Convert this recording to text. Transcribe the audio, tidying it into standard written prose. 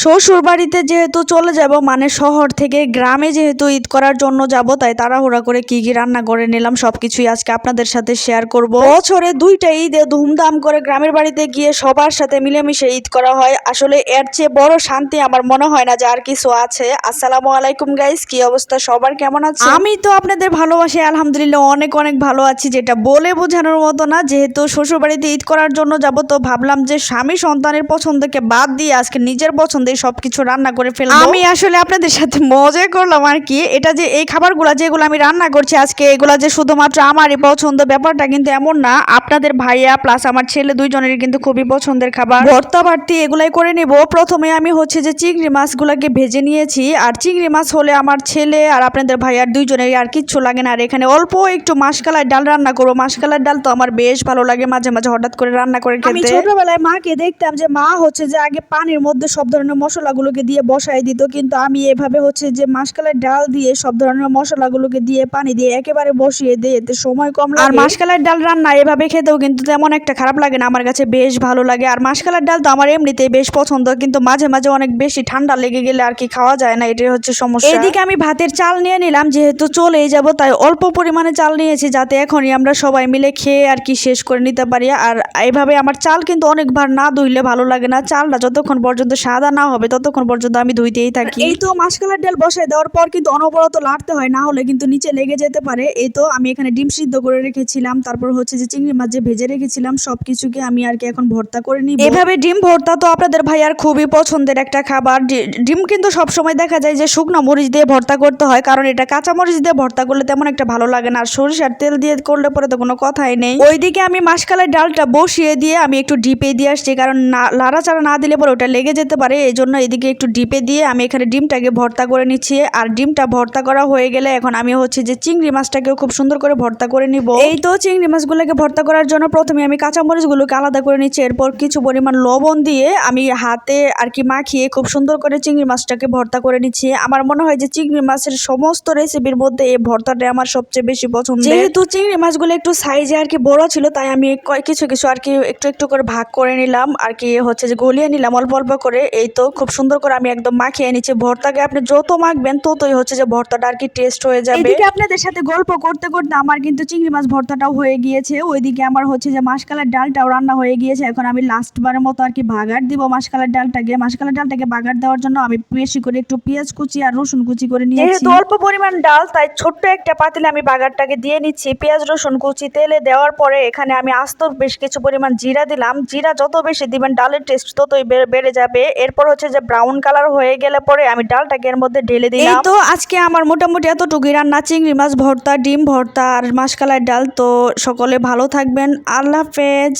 শ্বশুর বাড়িতে যেহেতু চলে যাব, মানে শহর থেকে গ্রামে যেহেতু ঈদ করার জন্য যাব, তাই তাড়াহুড়া করে কি কি রান্না করে নিলাম সবকিছুই আজকে আপনাদের সাথে শেয়ার করব। বছরে দুইটা ঈদে ধুমধাম করে গ্রামের বাড়িতে গিয়ে সবার সাথে মিলেমিশে ঈদ করা হয়। আসলে এর চেয়ে বড় শান্তি আমার মনে হয় না যে আর কিছু আছে। আসসালামু আলাইকুম গাইস, কি অবস্থা সবার, কেমন আছে? আমি তো আপনাদের ভালোবাসি, আলহামদুলিল্লাহ অনেক অনেক ভালো আছি, যেটা বলে বোঝানোর মতো না। যেহেতু শ্বশুর বাড়িতে ঈদ করার জন্য যাব, তো ভাবলাম যে স্বামী সন্তানের পছন্দকে বাদ দিয়ে আজকে নিজের পছন্দে সবকিছু রান্না করে ফেলবো। আমি আসলে আপনাদের সাথে মজা করলাম আর কি। এটা যে এই খাবারগুলো যেগুলো আমি রান্না করছি আজকে, এগুলা যে শুধুমাত্র আমারই পছন্দ ব্যাপারটা কিন্তু এমন না। আপনাদের ভাইয়া প্লাস আমার ছেলে দুইজনের কিন্তু খুবই পছন্দের খাবার। ভর্তা বাড়তি এগুলাই করে নেব। প্রথমে আমি হচ্ছে যে চিংড়ি মাছগুলোকে ভেজে নিয়েছি। আর চিংড়ি মাছ হলে আমার ছেলে আর আপনাদের ভাইয়ার দুইজনের আর কিচ্ছু লাগে না। আর এখানে অল্প একটু মাসকালাই ডাল রান্না করবো। মাসকালাই ডাল তো আমার বেশ ভালো লাগে মাঝে মাঝে হঠাৎ করে রান্না করে খেতে। আমি ছোটবেলায় মাকে দেখতাম যে মা হচ্ছে যে আগে পানির মধ্যে সব ধরনের মশলাগুলোকে দিয়ে বসাই দিত, কিন্তু আমি এভাবে হচ্ছে যে মাসকালাই ডাল দিয়ে সব ধরনের মশলাগুলোকে দিয়ে পানি দিয়ে একেবারে বসিয়ে দিয়ে, এতে সময় কম লাগে। আর মাসকালাই ডাল রান্না এভাবে খেতেও কিন্তু তেমন একটা খারাপ লাগে না, আমার কাছে বেশ ভালো লাগে। আর মাসকালাই ডাল তো আমার এমনিতেই বেশ পছন্দ, কিন্তু মাঝে মাঝে অনেক বেশি ঠান্ডা লেগে গেলে আর কি খাওয়া যায় না, এটাই হচ্ছে সমস্যা। এদিকে আমি ভাতের চাল নিয়ে নিলাম, যেহেতু চলেই যাব তাই অল্প পরিমাণে চাল নিয়েছি, যাতে এখনই আমরা সবাই মিলে খেয়ে আর কি শেষ করে নিতে পারি। আর এইভাবে আমার চাল কিন্তু অনেকবার না ধুইলে ভালো লাগে না। চালটা যতক্ষণ পর্যন্ত সাদা না হবে ততক্ষণ পর্যন্ত আমি ধুইতেই থাকি। এই তো মাসকালাই ডাল বসাই দেওয়ার পর কিন্তু অনবরত লাড়তে হয়, না হলে কিন্তু নিচে লেগে যেতে পারে। এই তো আমি এখানে ডিম সিদ্ধ করে রেখেছিলাম, তারপর হচ্ছে যে চিংড়ি মাছ যে ভেজে রেখেছিলাম সবকিছুকে আমি আর কি এখন ভর্তা করে নিব। এভাবে ডিম ভর্তা তো আপনাদের ভাইয়ার খুবই পছন্দের একটা খাবার। ডিম কিন্তু সবসময় দেখা যায় যে শুকনো মরিচ দিয়ে ভর্তা করতে হয়, কারণ এটা কাঁচা মরিচ দিয়ে ভর্তা করলে তেমন একটা ভালো লাগে না। আর সরিষার তেল দিয়ে করলে পরে তো কোনো কথাই নেই। ওইদিকে আমি মাসকালাই ডালটা বসিয়ে দিয়ে আমি একটু ডিপে দিয়ে আসছি, কারণ লাড়াচাড়া না দিলে পরে ওটা লেগে যেতে পারে। এই জন্য এদিকে একটু ডিপে দিয়ে আমি এখানে ডিমটাকে ভর্তা করে নিচ্ছি। আর ডিমটা ভর্তা করা হয়ে গেলে এখন আমি হচ্ছে যে চিংড়ি মাছটাকেও খুব সুন্দর করে ভর্তা করে নিব। এই তো চিংড়ি মাছগুলোকে ভর্তা করার জন্য প্রথমে আমি কাঁচামরিচগুলোকে আলাদা করে নিচ্ছি, এরপর কিছু পরিমাণ লবণ দিয়ে আমি হাতে আর কি মাখিয়ে খুব সুন্দর করে চিংড়ি মাছটাকে ভর্তা করে নিচ্ছি। আমার মনে হয় যে চিংড়ি মাছের সমস্ত রেসিপির মধ্যে এই ভর্তাটা আমার সবচেয়ে বেশি পছন্দ। যেহেতু চিংড়ি মাছগুলো একটু সাইজে আর কি বড় ছিল, তাই আমি কিছু কিছু আর কি একটু একটু করে ভাগ করে নিলাম, আর কি হচ্ছে যে গলিয়ে নিলাম অল্প অল্প করে। এই তো খুব সুন্দর করে আমি একদম মাখিয়ে নিচ্ছি। ভর্তাকে আপনি যত মাখবেন ততই হচ্ছে যে ভর্তাটা আর কি টেস্ট হয়ে যাবে। এদিকে আপনাদের সাথে গল্প করতে করতে আমার কিন্তু চিংড়ি মাছ ভর্তাটাও হয়ে গিয়েছে। ওইদিকে আমার হচ্ছে যে মাসকালাই ডালটাও রান্না হয়ে গিয়েছে। এখন আমি লাস্টবারের মতো আর কি বাগার দিব মাসকালাই ডালটাকে। মাসকালাই ডালটাকে বাগার দেওয়ার জন্য আমি বেশি করে একটু পেঁয়াজ কুচি আর রসুন কুচি করে নিয়েছি। যেহেতু অল্প পরিমাণ ডাল, তাই ছোট্ট একটা পাতিলে আমি বাগারটাকে দিয়ে নিচ্ছি। পেঁয়াজ রসুন কুচি তেলে দেওয়ার পরে এখানে আমি আস্ত বেশ কিছু পরিমাণ জিরা দিলাম। জিরা যত বেশি দিবেন ডালের টেস্ট ততই বেড়ে যাবে। এরপর হচ্ছে যে ব্রাউন কালার হয়ে গেলে পরে আমি ডালটাকে এর মধ্যে ঢেলে দিলাম। এই তো আজকে আমার মোটামুটি এতটুকুই রান্না, চিংড়ি মাছ ভর্তা, ডিম ভর্তা আর মাসকালাই ডাল। তো সকলে ভালো থাকবেন, আল্লাহ হাফেজ।